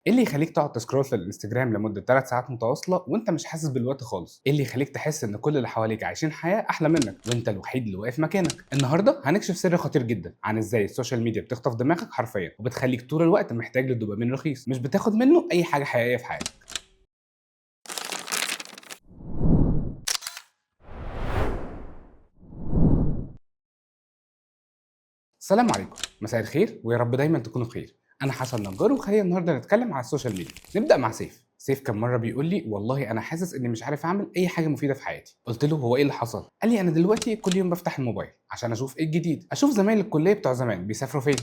ايه اللي يخليك تقعد تسكرول في الانستجرام لمده 3 ساعات متواصله وانت مش حاسس بالوقت خالص؟ ايه اللي يخليك تحس ان كل اللي حواليك عايشين حياه احلى منك وانت الوحيد اللي واقف مكانك؟ النهارده هنكشف سر خطير جدا عن ازاي السوشيال ميديا بتخطف دماغك حرفيا وبتخليك طول الوقت محتاج للدوبامين رخيص مش بتاخد منه اي حاجه حقيقيه في حياتك. السلام عليكم، مساء الخير ويا رب دايما تكونوا بخير. انا حسن نجار وخلينا النهارده نتكلم على السوشيال ميديا. نبدا مع سيف كان مره بيقول لي والله انا حاسس اني مش عارف اعمل اي حاجه مفيده في حياتي. قلت له هو ايه اللي حصل؟ قال لي انا دلوقتي كل يوم بفتح الموبايل عشان اشوف ايه الجديد، اشوف زمايل الكليه بتوع زمان بيسافروا فين،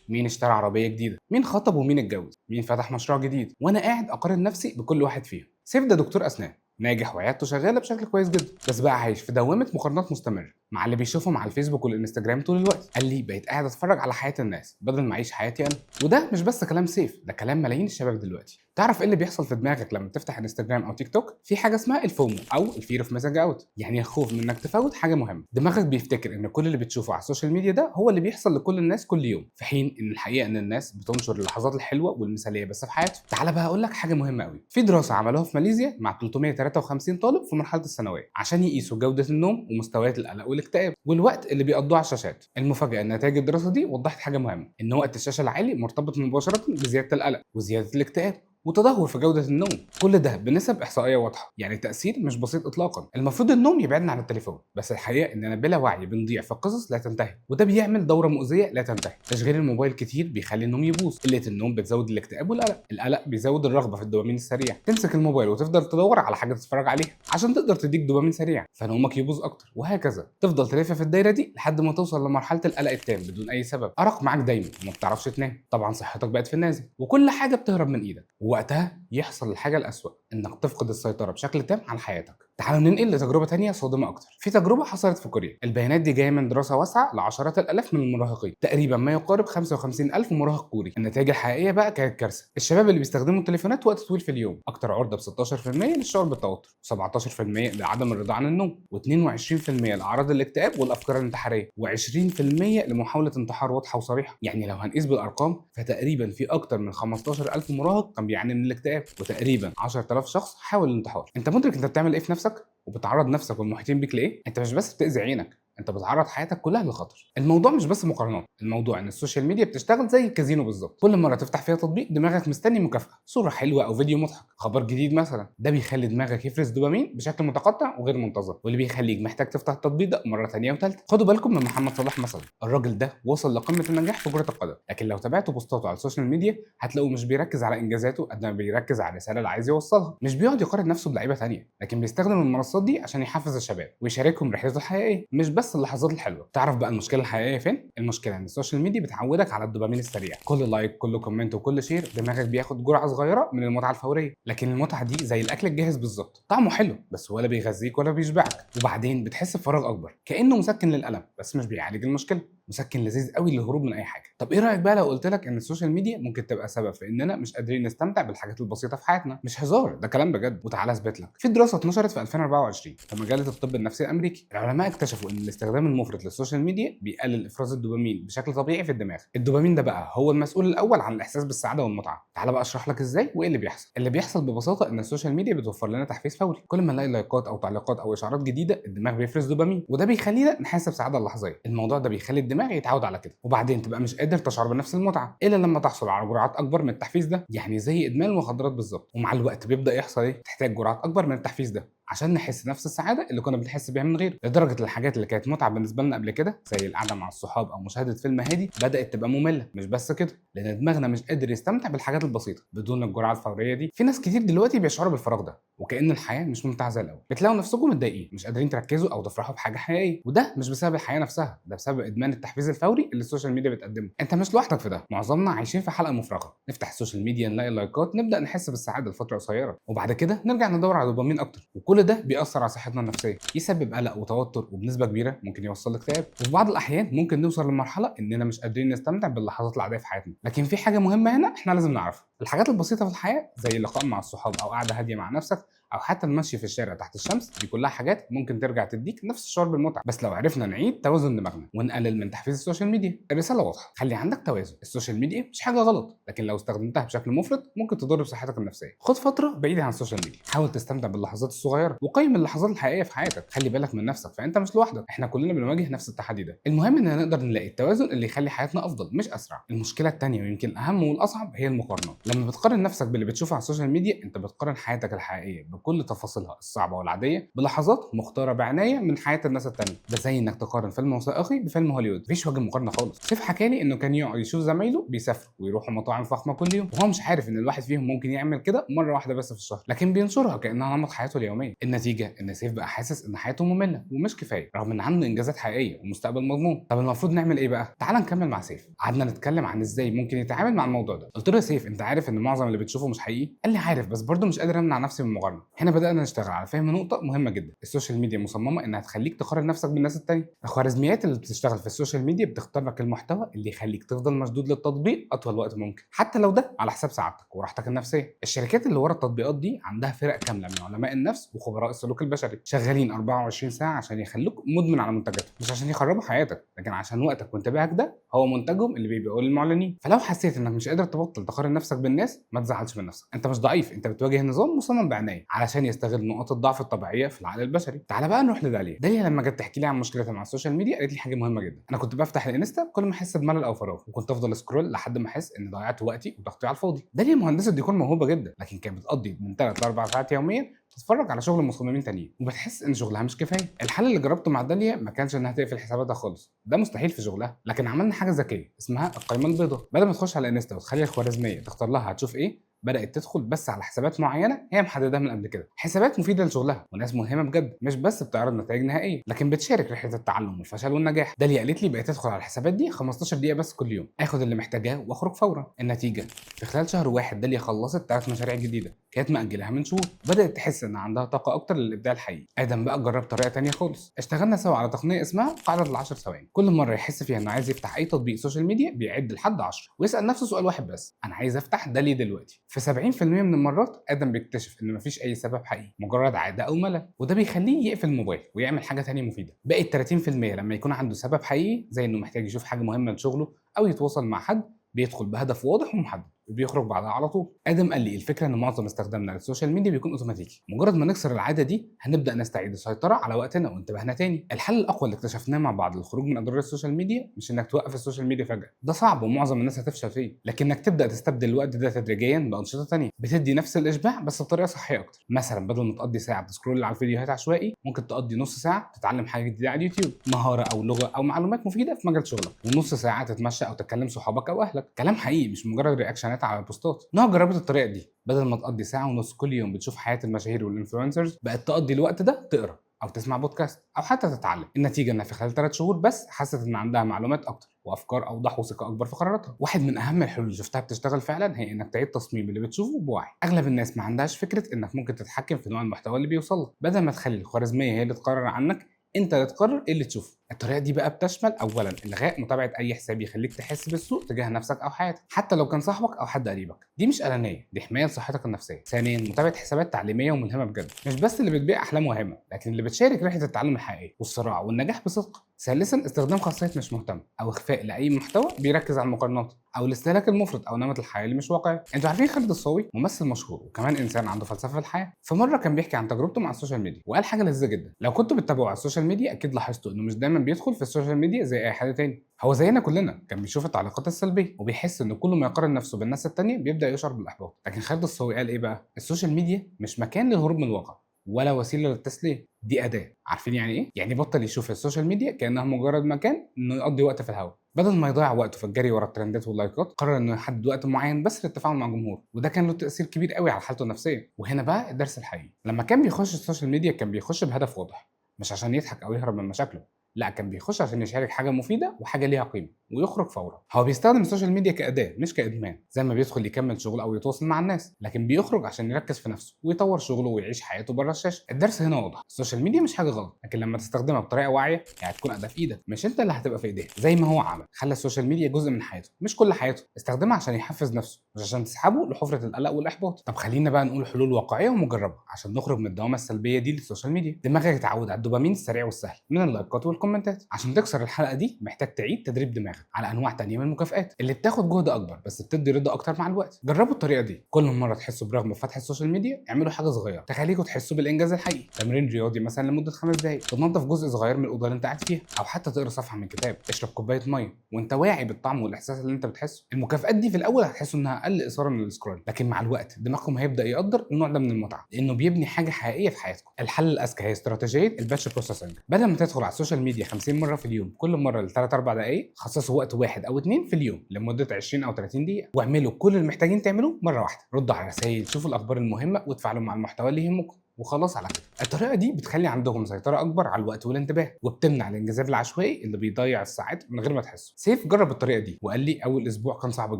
مين اشترى عربيه جديده، مين خطب ومين اتجوز، مين فتح مشروع جديد، وانا قاعد اقارن نفسي بكل واحد فيهم. سيف ده دكتور اسنان ناجح وعيادته شغاله بشكل كويس جدا، بس بقى عايش في دوامه مقارنات مستمره مع اللي بيشوفهم على الفيسبوك والانستجرام طول الوقت. قال لي بقيت قاعد اتفرج على حياه الناس بدل ما اعيش حياتي انا. وده مش بس كلام سيف، ده كلام ملايين الشباب دلوقتي. تعرف ايه اللي بيحصل في دماغك لما تفتح انستجرام او تيك توك؟ في حاجه اسمها الفومو او الفير اوف ميسنج اوت، يعني الخوف من انك تفوت حاجه مهمه. دماغك بيفتكر ان كل اللي بتشوفه على السوشيال ميديا ده هو اللي بيحصل لكل الناس كل يوم، في حين ان الحقيقه ان الناس بتنشر اللحظات الحلوه والمثاليه بس في حياتهم. تعال بقى اقول لك حاجه مهمه قوي. في دراسه عملوها في ماليزيا مع 353 طالب في مرحله الثانويه عشان يقيسوا جوده النوم ومستويات القلق والاكتئاب والوقت اللي بيقضوه على الشاشات. المفاجاه ان نتائج الدراسه دي وضحت حاجه مهمه، ان وقت الشاشه العالي مرتبط مباشره بزياده القلق وزياده الاكتئاب وتدهور في جودة النوم، كل ده بنسب إحصائية واضحة، يعني تأثير مش بسيط إطلاقا. المفروض النوم يبعدنا عن التليفون، بس الحقيقة إننا بلا وعي بنضيع في قصص لا تنتهي، وده بيعمل دورة مؤذية لا تنتهي. تشغيل الموبايل كتير بيخلي النوم يبوظ، قلة النوم بتزود الاكتئاب والقلق، القلق بيزود الرغبة في الدوبامين السريع، تمسك الموبايل وتفضل تدور على حاجة تتفرج عليها عشان تقدر تديك دوبامين سريع، فنومك يبوظ أكتر، وهكذا تفضل تلف في الدايرة دي لحد ما توصل لمرحلة القلق التام بدون أي سبب، أرق معاك دايما وما بتعرفش تنام، طبعا صحتك بقت في النازل وكل حاجة بتهرب من إيدك، ووقتها يحصل الحاجة الأسوأ، إنك تفقد السيطرة بشكل تام على حياتك. تعالوا ننقل لتجربة تانية صادمة أكتر. في تجربة حصلت في كوريا، البيانات دي جاية من دراسة واسعة لعشرات الآلاف من المراهقين، تقريبا ما يقارب 55,000 مراهق كوري. النتائج الحقيقية بقى كانت كارثة. الشباب اللي بيستخدموا التليفونات وقت طويل في اليوم أكتر عرضة ب 16% للشعور بالتوتر، و17% لعدم الرضا عن النوم، و22% لأعراض الاكتئاب والأفكار الانتحارية، و20% لمحاولة انتحار واضحة وصريحة. يعني لو هنقيس بالأرقام فتقريبا في أكتر من 15,000 مراهق كان بيعاني من الاكتئاب، وتقريبا 10,000 شخص حاول الانتحار. انت مدرك انت بتعمل ايه في نفسك وبتعرض نفسك والمحيطين بيك لايه؟ انت مش بس بتاذي عينك، انت بتعرض حياتك كلها للخطر. الموضوع مش بس مقارنات، الموضوع ان السوشيال ميديا بتشتغل زي الكازينو بالظبط. كل مره تفتح فيها تطبيق دماغك مستني مكافاه، صوره حلوه او فيديو مضحك، خبر جديد مثلا، ده بيخلي دماغك يفرز دوبامين بشكل متقطع وغير منتظم، واللي بيخليك محتاج تفتح التطبيق ده مره ثانيه وثالثه. خدوا بالكم من محمد صلاح مثلا، الراجل ده وصل لقمه النجاح في كره القدم، لكن لو تابعتوا بوستاته على السوشيال ميديا هتلاقوه مش بيركز على انجازاته قد ما بيركز على الرساله اللي عايز يوصلها، مش بيقعد يقارن نفسه بلعيبه ثانيه، لكن بيستخدم المنصات دي عشان يحفز الشباب ويشاركهم رحلته الحقيقيه مش بس اللحظات الحلوه. تعرف بقى المشكله الحقيقيه فين؟ المشكله ان السوشيال ميديا بتعودك على الدوبامين السريع، كل لايك كل كومنت وكل شير دماغك بياخد جرعه صغيره من المتعه الفوريه، لكن المتعه دي زي الاكل الجاهز بالظبط، طعمه حلو بس ولا بيغذيك ولا بيشبعك، وبعدين بتحس بفراغ اكبر كانه مسكن للالم بس مش بيعالج المشكله، مسكن لذيذ قوي للهروب من اي حاجه. طب ايه رايك بقى لو قلت لك ان السوشيال ميديا ممكن تبقى سبب في اننا مش قادرين نستمتع بالحاجات البسيطه في حياتنا؟ مش هزار، ده كلام بجد. وتعالى اثبت لك. في دراسه اتنشرت في 2024 في مجله الطب النفسي الامريكي، العلماء اكتشفوا ان الاستخدام المفرط للسوشيال ميديا بيقلل افراز الدوبامين بشكل طبيعي في الدماغ. الدوبامين ده بقى هو المسؤول الاول عن الاحساس بالسعاده والمتعه. تعالى بقى اشرح لك ازاي وايه اللي بيحصل. اللي بيحصل ببساطه ان السوشيال ميديا بتوفر لنا تحفيز فوري، كل ما نلاقي لايكات او تعليقات او اشعارات جديده الدماغ بيفرز دوبامين، وده بيخلينا نحس بسعاده لحظيه. الموضوع ده بيخلي الدماغ يتعود على كده، وبعدين تبقى مش قادر تشعر بنفس المتعه الا لما تحصل على جرعات اكبر من التحفيز ده، يعني زي ادمان المخدرات بالظبط. ومع الوقت بيبدا يحصل ايه؟ تحتاج جرعات اكبر من التحفيز ده عشان نحس نفس السعاده اللي كنا بنحس بيها من غيره، لدرجه الحاجات اللي كانت متعه بالنسبه لنا قبل كده زي القعده مع الصحاب او مشاهده فيلم هادي بدات تبقى ممله. مش بس كده، لان دماغنا مش قادر يستمتع بالحاجات البسيطه بدون الجرعه الفوريه دي. في ناس كتير دلوقتي بيشعروا بالفراغ ده وكأن الحياه مش ممتعه زي الاول، بتلاقوا نفسكم متضايقين مش قادرين تركزوا او تفرحوا بحاجه حقيقيه، وده مش بسبب الحياه نفسها، ده بسبب ادمان التحفيز الفوري اللي السوشيال ميديا بتقدمه. انت مش لوحدك في ده، معظمنا عايشين في حلقه مفرغه، نفتح السوشيال ميديا نلاقي لايكات نبدا نحس بالسعاده لفتره قصيره وبعد كده نرجع ندور على دوبامين اكتر، وكل ده بيأثر على صحتنا النفسيه، يسبب قلق وتوتر وبنسبه كبيره ممكن يوصل لاكتئاب، وفي بعض الاحيان ممكن نوصل لمرحله اننا مش قادرين نستمتع باللحظات العاديه في حياتنا. لكن في حاجه مهمه هنا احنا لازم نعرفها، الحاجات البسيطه في الحياه زي اللقاء مع الصحاب او قعده هاديه مع نفسك او حتى المشي في الشارع تحت الشمس، دي كلها حاجات ممكن ترجع تديك نفس الشعور بالمتعه، بس لو عرفنا نعيد توازن دماغنا ونقلل من تحفيز السوشيال ميديا. الرساله واضحه، خلي عندك توازن. السوشيال ميديا مش حاجه غلط، لكن لو استخدمتها بشكل مفرط ممكن تضر بصحتك النفسيه. خد فتره بعيد عن السوشيال ميديا، حاول تستمتع باللحظات الصغيره وقيم اللحظات الحقيقيه في حياتك. خلي بالك من نفسك، فانت مش لوحدك، احنا كلنا بنواجه نفس التحدي ده. المهم اننا نقدر نلاقي التوازن اللي يخلي حياتنا افضل مش اسرع. المشكله الثانيه ويمكن الاهم والاصعب هي المقارنه. لما بتقارن نفسك باللي بتشوفه على السوشيال ميديا، انت بتقارن حياتك الحقيقيه بكل تفاصيلها الصعبه والعاديه بلحظات مختاره بعنايه من حياه الناس التانيه. ده زي انك تقارن فيلم وثائقي بفيلم هوليوود، مفيش وجه مقارنه خالص. سيف حكى لي انه كان يقعد يشوف زمايله بيسافروا ويروحوا مطاعم فخمه كل يوم، وهو مش عارف ان الواحد فيهم ممكن يعمل كده مره واحده بس في الشهر، لكن بينشرها كانها نمط حياته اليوميه. النتيجه ان سيف بقى حاسس ان حياته ممله ومش كفايه، رغم ان عنده انجازات حقيقيه ومستقبل مضمون. طب المفروض نعمل ايه بقى؟ تعال نكمل مع سيف. قعدنا نتكلم عن ازاي ممكن يتعامل مع الموضوع ده. قلت له يا سيف، انت عارف ان معظم اللي بتشوفه مش حقيقي؟ قال لي عارف، بس برضه مش قادر امنع نفسي من المقارنه. هنا بدانا نشتغل على فهم نقطه مهمه جدا. السوشيال ميديا مصممه انها تخليك تقارن نفسك بالناس التانيه. الخوارزميات اللي بتشتغل في السوشيال ميديا بتختار لك المحتوى اللي يخليك تفضل مشدود للتطبيق اطول وقت ممكن، حتى لو ده على حساب سعادتك وراحتك النفسيه. الشركات اللي ورا التطبيقات دي عندها فرق كامله من علماء النفس وخبراء السلوك البشري، شغالين 24 ساعه عشان يخلوك مدمن على منتجاتهم، مش عشان يخربوا حياتك، لكن عشان وقتك وانتباهك ده هو منتجهم اللي بيبيعوه للمعلنين. فلو حسيت انك مش قادر تبطل تقارن نفسك بالناس، ما تزعلش من نفسك، انت مش ضعيف، انت بتواجه نظام مصمم بعنايه علشان يستغل نقاط الضعف الطبيعيه في العقل البشري. تعال بقى نروح لداليا. داليا لما جت تحكي لي عن مشكلتها مع السوشيال ميديا قالت لي حاجه مهمه جدا. انا كنت بفتح الانستا كل ما احس بملل او فراغ، وكنت افضل اسكرول لحد ما احس اني ضيعت وقتي وضغطي على الفاضي. داليا مهندسه ديكور موهوبه جدا، لكن كانت بتقضي من 3 ل 4 ساعات يوميا تتفرج على شغل مصممين تانيين، وبتحس ان شغلها مش كفايه. الحل اللي جربته مع داليا ما كانش انها تقفل حساباتها خالص، ده مستحيل في شغلها، لكن عملنا حاجه ذكيه اسمها القائمه البيضاء. بدل ما تخش على انستا وتخلي الخوارزميه تختار لها هتشوف ايه، بدات تدخل بس على حسابات معينه هي محددها من قبل كده، حسابات مفيده لشغلها وناس مهمه بجد، مش بس بتعرض نتائج نهائيه لكن بتشارك رحله التعلم والفشل والنجاح. داليا قالت لي بقيت ادخل على الحسابات دي 15 دقيقه بس كل يوم، اخد اللي محتاجاه واخرج فورا. النتيجه في خلال شهر واحد داليا خلصت 3 مشاريع جديده كانت مأجلها من شهور، بدأت تحس ان عندها طاقه اكتر للابداع الحقيقي. ادم بقى جرب طريقه تانية خالص، اشتغلنا سوا على تقنيه اسمها قاعده ال10 ثواني. كل مره يحس فيها انه عايز يفتح اي تطبيق سوشيال ميديا بيعد لحد 10 ويسأل نفسه سؤال واحد بس، انا عايز افتح ده ليه دلوقتي؟ في 70% من المرات ادم بيكتشف ان مفيش اي سبب حقيقي، مجرد عاده او ملل، وده بيخليه يقفل الموبايل ويعمل حاجه تانية مفيده. باقي ال 30% لما يكون عنده سبب حقيقي زي انه محتاج يشوف حاجه مهمه لشغله او يتواصل مع حد، بيدخل بهدف واضح ومحدد وبيخرج بعدها على طول. ادم قال لي الفكره ان معظم استخدامنا للسوشيال ميديا بيكون اوتوماتيكي، مجرد ما نكسر العاده دي هنبدا نستعيد السيطره على وقتنا وانتباهنا تاني. الحل الاقوى اللي اكتشفناه مع بعض للخروج من اضرار السوشيال ميديا مش انك توقف السوشيال ميديا فجاه، ده صعب ومعظم الناس هتفشل فيه، لكن انك تبدا تستبدل الوقت ده تدريجيا بانشطه تانية بتدي نفس الاشباع بس بطريقه صحيه اكتر. مثلا بدل ما تقضي ساعه بتسكرول على الفيديوهات عشوائي، ممكن تقضي نص ساعه تتعلم حاجه جديده على اليوتيوب، مهاره او لغه او معلومات مفيده في مجال شغلك، ونص ساعه تتمشى او تكلم صحابك او اهلك. كلام حقيقي مش مجرد رياكشنات على البوستات. نوع جربت الطريقه دي، بدل ما تقضي ساعه ونص كل يوم بتشوف حياه المشاهير والانفلونسرز، بقت تقضي الوقت ده تقرا او تسمع بودكاست او حتى تتعلم. النتيجه انها في خلال 3 شهور بس حست ان عندها معلومات اكتر وافكار اوضح وثقه اكبر في قراراتها. واحد من اهم الحلول اللي شفتها بتشتغل فعلا هي انك تعيد تصميم اللي بتشوفه بوعي. اغلب الناس ما عندهاش فكره انك ممكن تتحكم في نوع المحتوى اللي بيوصل لك، بدل ما تخلي الخوارزميه هي اللي تقرر عنك، انت اللي تقرر ايه اللي تشوفه. الطريقه دي بقى بتشمل اولا الغاء متابعه اي حساب يخليك تحس بالسوء تجاه نفسك او حياتك، حتى لو كان صاحبك او حد قريبك، دي مش انانيه، دي حمايه لصحتك النفسيه. ثانيا متابعه حسابات تعليميه وملهمه بجد، مش بس اللي بتبيع احلام وهمه، لكن اللي بتشارك رحله التعلم الحقيقيه والصراع والنجاح بصدق. ثالثا استخدام خاصيه مش مهتم او اخفاء لاي محتوى بيركز على المقارنات او الاستهلاك المفرط او نمط الحياه اللي مش واقعي. انتوا عارفين خالد الصاوي ممثل مشهور وكمان انسان عنده فلسفه في الحياه، فمره كان بيحكي عن تجربته مع السوشيال ميديا وقال حاجه لذيذه جدا. لو كنتوا بتتابعوا على السوشيال ميديا اكيد لاحظتوا انه مش دايما بيدخل في السوشيال ميديا زي اي حد تاني، هو زينا كلنا كان بيشوف التعليقات السلبيه وبيحس ان كل ما يقارن نفسه بالناس التانيه بيبدا يشعر بالاحباط. لكن خالد الصاوي قال ايه بقى؟ السوشيال ميديا مش مكان للهروب من الواقع ولا وسيله للتسليه، دي اداه. عارفين يعني ايه؟ يعني بطل يشوف السوشيال ميديا كانها مجرد مكان انه يقضي وقت في الهواء، بدل ما يضيع وقته في الجري ورا الترندات واللايكات قرر انه يحدد وقت معين بس للتفاعل مع الجمهور، وده كان له تاثير كبير قوي على حالته النفسيه. وهنا بقى الدرس الحقيقي، لما كان بيخش السوشيال ميديا كان بيخش بهدف واضح، مش عشان يضحك او يهرب من مشاكله، لا كان بيخش عشان يشارك حاجه مفيده وحاجه ليها قيمه، ويخرج فورا. هو بيستخدم السوشيال ميديا كأداة مش كإدمان، زي ما بيدخل يكمل شغل أو يتواصل مع الناس، لكن بيخرج عشان يركز في نفسه ويطور شغله ويعيش حياته بره الشاشة. الدرس هنا واضح، السوشيال ميديا مش حاجة غلط، لكن لما تستخدمها بطريقة واعية يعني هتكون أداة في إيدك، مش أنت اللي هتبقى في إيديها. زي ما هو عمل، خلى السوشيال ميديا جزء من حياته مش كل حياته، استخدمها عشان يحفز نفسه مش عشان تسحبه لحفرة القلق والإحباط. طب خلينا بقى نقول حلول واقعية ومجربة عشان نخرج من الدوامة السلبية دي للسوشيال ميديا. دماغك اتعود على الدوبامين السريع والسهل من اللايكات والكومنتات. عشان تكسر الحلقة دي محتاج تعيد تدريب دماغك على انواع تانية من المكافآت اللي بتاخد جهد اكبر بس بتدي رضا اكتر مع الوقت. جربوا الطريقة دي، كل مرة تحسوا برغبة في فتح السوشيال ميديا اعملوا حاجة صغيرة تخليكم تحسوا بالانجاز الحقيقي. تمرين رياضي مثلا لمدة 5 دقايق، تنظف جزء صغير من الأوضة اللي انت قاعد فيها، او حتى تقرا صفحة من كتاب، اشرب كوباية مية وانت واعي بالطعم والاحساس اللي انت بتحسه. المكافآت دي في الاول هتحسوا انها اقل اثارة من السكرول، لكن مع الوقت دماغكم هيبدا يقدر النوع ده من المتعة لانه بيبني حاجة حقيقية في حياتكم. الحل الاذكى هي استراتيجية الباتش بروسيسنج. بدل ما تدخل على السوشيال ميديا 50 مرة في اليوم، كل مرة ل 3 4 دقائق خصصوا وقت واحد او 2 في اليوم لمدة 20 او 30 دقيقة، واعملوا كل اللي محتاجين تعملوه مرة واحدة. ردوا على الرسائل، شوفوا الاخبار المهمة، وتفاعلوا مع المحتوى اللي يهمكم، وخلاص على كده. الطريقه دي بتخلي عندكم سيطره اكبر على الوقت والانتباه، وبتمنع الانجذاب العشوائي اللي بيضيع الساعات من غير ما تحسوا. سيف جرب الطريقه دي وقال لي اول اسبوع كان صعب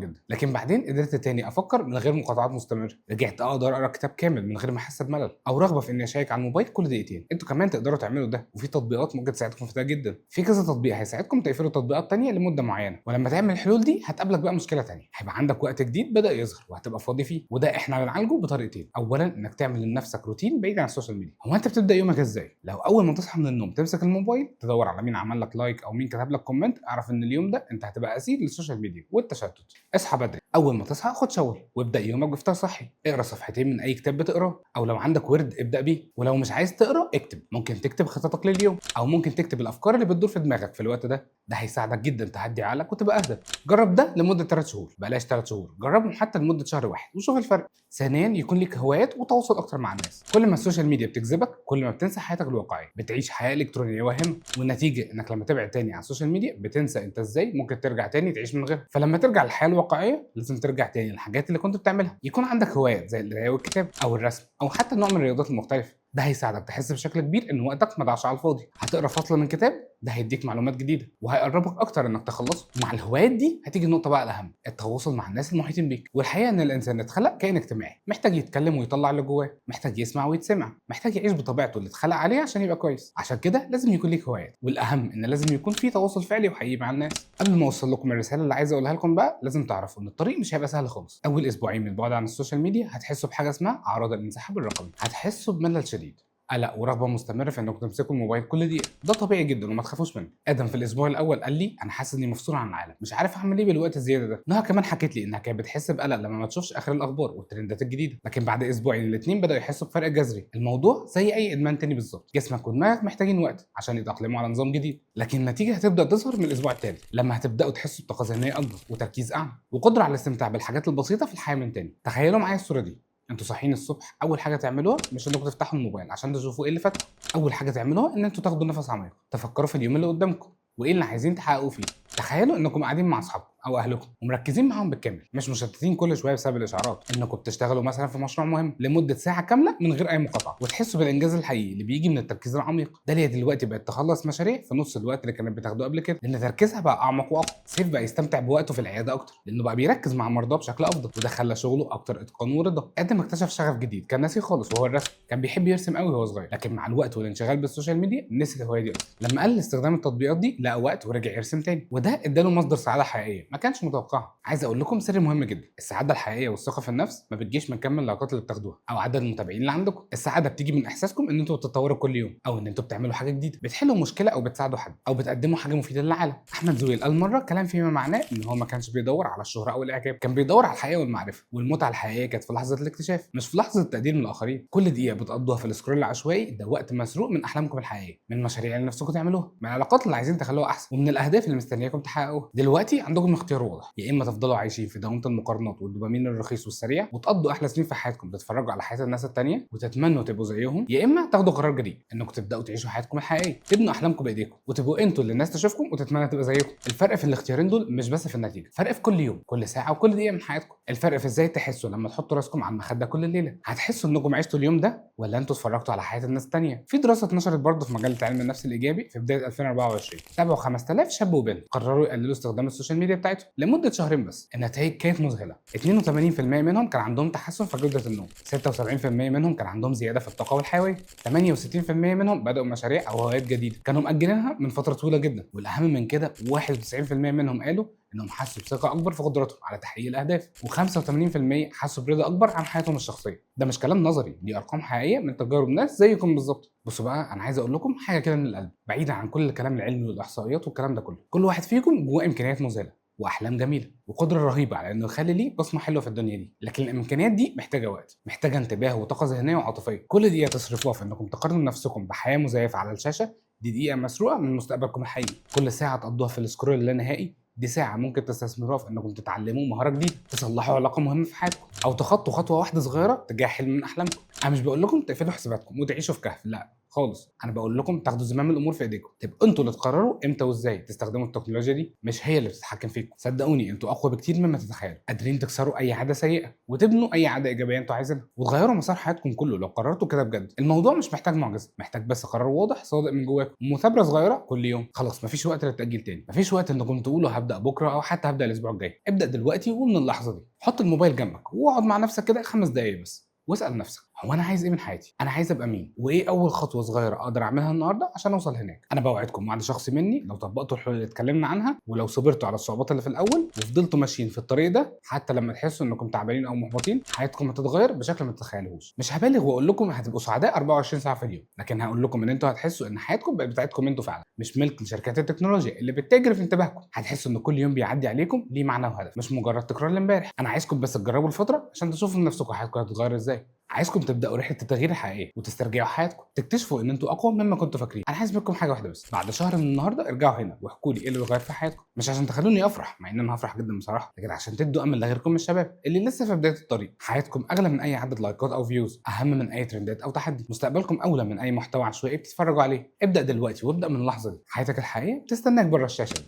جدا، لكن بعدين قدرت تاني افكر من غير مقاطعات مستمره، رجعت اقدر اقرا كتاب كامل من غير ما احس بملل او رغبه في اني اشيك على الموبايل كل دقيقتين. انتوا كمان تقدروا تعملوا ده، وفي تطبيقات ممكن تساعدكم في ده جدا. في كذا تطبيق هيساعدكم تقفلوا تطبيقات تانية لمده معينه، ولما تعمل الحلول دي هتقابلك بقى مشكله تانية، هيبقى عندك وقت جديد بدا يظهر وهتبقى فاضي فيه، وده احنا هنعالجه بطريقتين. اولا انك تعمل لنفسك روتين بعيد عن السوشيال ميديا. هو انت بتبدا يومك ازاي؟ لو اول ما تصحى من النوم تمسك الموبايل تدور على مين عمل لك لايك او مين كتب لك كومنت، اعرف ان اليوم ده انت هتبقى اسير للسوشيال ميديا والتشتت. اصحى بدري، اول ما تصحى خد شاور وابدا يومك بفطار صحي، اقرا صفحتين من اي كتاب بتقراه، او لو عندك ورد ابدا بيه، ولو مش عايز تقرا اكتب، ممكن تكتب خططك لليوم او ممكن تكتب الافكار اللي بتدور في دماغك في الوقت ده هيساعدك جدا تهدي عقلك وتبقى اهدى. جرب ده لمده 3 شهور، بلاش 3 شهور، جربهم حتى لمده شهر واحد وشوف الفرق. ثانيا يكون لك هوايات وتواصل اكتر مع الناس. كل ما السوشيال ميديا بتجذبك كل ما بتنسى حياتك الواقعيه، بتعيش حياه الكترونيه وهمه، والنتيجه انك لما تبعد تاني عن السوشيال ميديا بتنسى انت ازاي ممكن ترجع تاني تعيش من غيرها. فلما ترجع للحياه الواقعيه لازم ترجع تاني للحاجات اللي كنت بتعملها. يكون عندك هوايات زي القرايه والكتاب او الرسم او حتى نوع من الرياضات المختلفه، ده هيساعدك تحس بشكل كبير ان وقتك ما ضاعش على الفاضي. هتقرا فصل من كتاب، ده هيديك معلومات جديده وهيقربك اكتر انك تخلصه. ومع الهوايات دي هتيجي النقطه بقى الاهم، التواصل مع الناس المحيطين بيك. والحقيقه ان الانسان اتخلق كائن اجتماعي، محتاج يتكلم ويطلع اللي جواه، محتاج يسمع ويتسمع، محتاج يعيش بطبيعته اللي اتخلق عليها عشان يبقى كويس. عشان كده لازم يكون ليك هوايات، والاهم ان لازم يكون في تواصل فعلي وحقيقي مع الناس. قبل ما اوصل لكم الرساله اللي عايز اقولها لكم بقى، لازم تعرفوا ان الطريق مش هيبقى سهل خالص. اول اسبوعين من البعد عن السوشيال ميديا هتحسوا بحاجه اسمها اعراض الانسحاب الرقمي، هتحسوا بملل شديد، قلق ورغبه مستمره في انكم تمسكوا الموبايل كل دقيقه. ده طبيعي جدا وما تخافوش منه. ادم في الاسبوع الاول قال لي انا حاسس اني مفصول عن العالم، مش عارف اعمل ايه بالوقت الزياده ده. نهى كمان حكت لي انها كانت بتحس بقلق لما ما تشوفش اخر الاخبار والترندات الجديده، لكن بعد اسبوعين الاثنين بداوا يحسوا بفرق جذري. الموضوع زي اي ادمان تاني بالظبط، جسمك ودماغك محتاجين وقت عشان يتاقلموا على نظام جديد، لكن النتيجه هتبدا تظهر من الاسبوع الثالث لما هتبداوا تحسوا بطاقه ذهنيه اكبر وتركيز اعلى وقدره على الاستمتاع بالحاجات البسيطه في الحياه من تاني. تخيلوا معايا الصوره دي، انتوا صاحيين الصبح، اول حاجه تعملوها مش انكم تفتحوا الموبايل عشان تشوفوا ايه اللي فاتكم، اول حاجه تعملوها ان انتوا تاخدوا نفس عميق، تفكروا في اليوم اللي قدامكم وايه اللي عايزين تحققوا فيه. تخيلوا انكم قاعدين مع اصحابكم او اهلكم ومركزين معاهم بالكامل، مش مشتتين كل شويه بسبب الاشعارات، انكم بتشتغلوا مثلا في مشروع مهم لمده ساعه كامله من غير اي مقاطعه، وتحسوا بالانجاز الحقيقي اللي بيجي من التركيز العميق. داليا دلوقتي بقت تخلص مشاريع في نص الوقت اللي كانت بتاخده قبل كده، لان تركيزها بقى اعمق واقوى. سيف بقى يستمتع بوقته في العياده اكتر لانه بقى بيركز مع المرضى بشكل افضل، وده خلى شغله اكتر اتقان ورضا. ادم اكتشف شغف جديد كان ناسيه خالص وهو الرسم، كان بيحب يرسم قوي وهو صغير، لكن مع الوقت والانشغال بالسوشيال ميديا نسي الهوايه دي اصلا. لما قلل استخدام التطبيقات دي لقى وقت ورجع يرسم تاني، وده اداله مصدر سعاده حقيقيه ما كانش متوقعها. عايز اقول لكم سر مهم جدا، السعاده الحقيقيه والثقه في النفس ما بتجيش من كم اللايكات اللي بتاخدوها او عدد المتابعين اللي عندكم. السعاده بتيجي من احساسكم ان انتوا بتتطوروا كل يوم، او ان انتوا بتعملوا حاجه جديده، بتحلوا مشكله او بتساعدوا حد او بتقدموا حاجه مفيده للعالم. احمد زويل قال مره كلام فيما معناه ان هو ما كانش بيدور على الشهره او الاعجاب، كان بيدور على الحقيقه والمعرفه، والمتعه الحقيقيه كانت في لحظه الاكتشاف مش في لحظه التقدير من الاخرين. كل دقيقه بتقضوها في السكرول العشوائي ده وقت مسروق من احلامكم الحقيقيه، من المشاريع اللي نفسكم تعملوها، من العلاقات اللي عايزين تخلوها احسن، ومن الاهداف اللي مستنياكم تحققوها. دلوقتي عندكم اختيار واضح، يا اما تفضلوا عايشين في دوامه المقارنات والدوبامين الرخيص والسريع وتقضوا احلى سنين في حياتكم بتتفرجوا على حياه الناس التانيه وتتمنوا تبقوا زيهم، يا اما تاخدوا قرار جديد انكم تبداوا تعيشوا حياتكم الحقيقيه، تبنوا احلامكم بايديكم وتبقوا انتوا اللي الناس تشوفكم وتتمنى تبقى زيكم. الفرق في الاختيارين دول مش بس في النتيجه، فرق في كل يوم، كل ساعه، وكل دقيقه من حياتكم. الفرق في ازاي تحسوا لما تحطوا راسكم على المخده كل ليله. هتحسوا انكم عشتوا اليوم ده ولا انتوا اتفرجتوا على حياه الناس التانيه. في دراسه اتنشرت برضه في مجله علم النفس الايجابي في بدايه 2024، تابعوا 5000 شاب وبنت قرروا يقللوا استخدام السوشيال ميديا بتاعتهم لمده شهرين بس. النتائج كانت مذهله. 82% منهم كان عندهم تحسن في جوده النوم، 76% منهم كان عندهم زياده في الطاقه والحيويه، 68% منهم بداوا مشاريع او هوايات جديده كانوا مأجلينها من فتره طويله جدا، والاهم من كده 91% منهم قالوا انهم حسوا بثقه اكبر في قدرتهم على تحقيق الاهداف، و85% حسوا برضا اكبر عن حياتهم الشخصيه. ده مش كلام نظري، دي ارقام حقيقيه من تجارب ناس زيكم بالظبط. بصوا بقى، انا عايز اقول لكم حاجه كده من القلب، بعيدا عن كل الكلام العلمي والاحصائيات والكلام ده كله. كل واحد فيكم جواه امكانيات مذهله واحلام جميله وقدره رهيبه على انه يخلي ليه بصمه حلوه في الدنيا دي، لكن الامكانيات دي محتاجه وقت، محتاجه انتباه وطاقه ذهنيه وعاطفيه. كل دقيقه تصرفوها في انكم تقارنوا نفسكم بحياه مزيفه على الشاشه دي دقيقه مسروقه من مستقبلكم الحقيقي. كل ساعه تقضوها في السكرول اللانهائي دي ساعه ممكن تستثمروها في انكم تتعلموا مهاره جديده، تصلحوا علاقه مهمه في حياتكم، او تخطوا خطوه واحده صغيره تجاه حلم من احلامكم. انا مش بقول لكم تقفلوا حساباتكم وتعيشوا في كهف، لا خالص. انا بقول لكم تاخدوا زمام الامور في ايديكم، تبقوا انتوا اللي تقرروا امتى وازاي تستخدموا التكنولوجيا دي، مش هي اللي بتتحكم فيكم. صدقوني انتوا اقوى بكتير مما تتخيلوا، قادرين تكسروا اي عاده سيئه وتبنوا اي عاده ايجابيه انتوا عايزينها وتغيروا مسار حياتكم كله لو قررتوا كده بجد. الموضوع مش محتاج معجزه، محتاج بس قرار واضح صادق من جواكم ومثابره صغيره كل يوم. خلاص مفيش وقت للتاجيل تاني، مفيش وقت انكم تقولوا هبدا بكره او حتى هبدا الاسبوع الجاي. ابدا دلوقتي ومن اللحظه دي. حط الموبايل جنبك واقعد مع نفسك كده 5 دقايق بس واسال نفسك، هو انا عايز ايه من حياتي؟ انا عايز ابقى مين؟ وايه اول خطوه صغيره اقدر اعملها النهارده عشان اوصل هناك؟ انا بوعدكم وعد شخصي مني، لو طبقتوا الحلول اللي اتكلمنا عنها ولو صبرتوا على الصعوبات اللي في الاول وفضلتوا ماشيين في الطريق ده حتى لما تحسوا انكم تعبانين او محبطين، حياتكم هتتغير بشكل ما تتخيلوش. مش هبالغ واقول لكم هتبقوا سعداء 24 ساعه في اليوم، لكن هقول لكم ان انتوا هتحسوا ان حياتكم بقت بتاعتكم انتوا فعلا، مش ملك لشركات التكنولوجيا اللي بتتاجر في انتباهكم. هتحسوا ان كل يوم بيعدي عليكم ليه معنى وهدف، مش مجرد تكرار لامبارح. انا عايزكم بس تجربوا الفتره عشان تشوفوا من نفسكم حياتكم هتتغير ازاي. عايزكم تبداوا رحله التغيير الحقيقيه وتسترجعوا حياتكم، تكتشفوا ان انتوا اقوى مما كنتوا فاكرين. انا عايز منكم حاجه واحده بس، بعد شهر من النهارده ارجعوا هنا واحكوا لي ايه اللي اتغير في حياتكم، مش عشان تخلوني افرح مع ان انا هفرح جدا بصراحه، لكن عشان تدوا امل لغيركم الشباب اللي لسه في بدايه الطريق. حياتكم اغلى من اي عدد لايكات او فيوز، اهم من اي ترندات او تحدي، مستقبلكم اولى من اي محتوى عشوائي بتتفرجوا عليه. ابدا دلوقتي وابدا من اللحظه دي، حياتك الحقيقيه بتستناك بره الشاشه دي.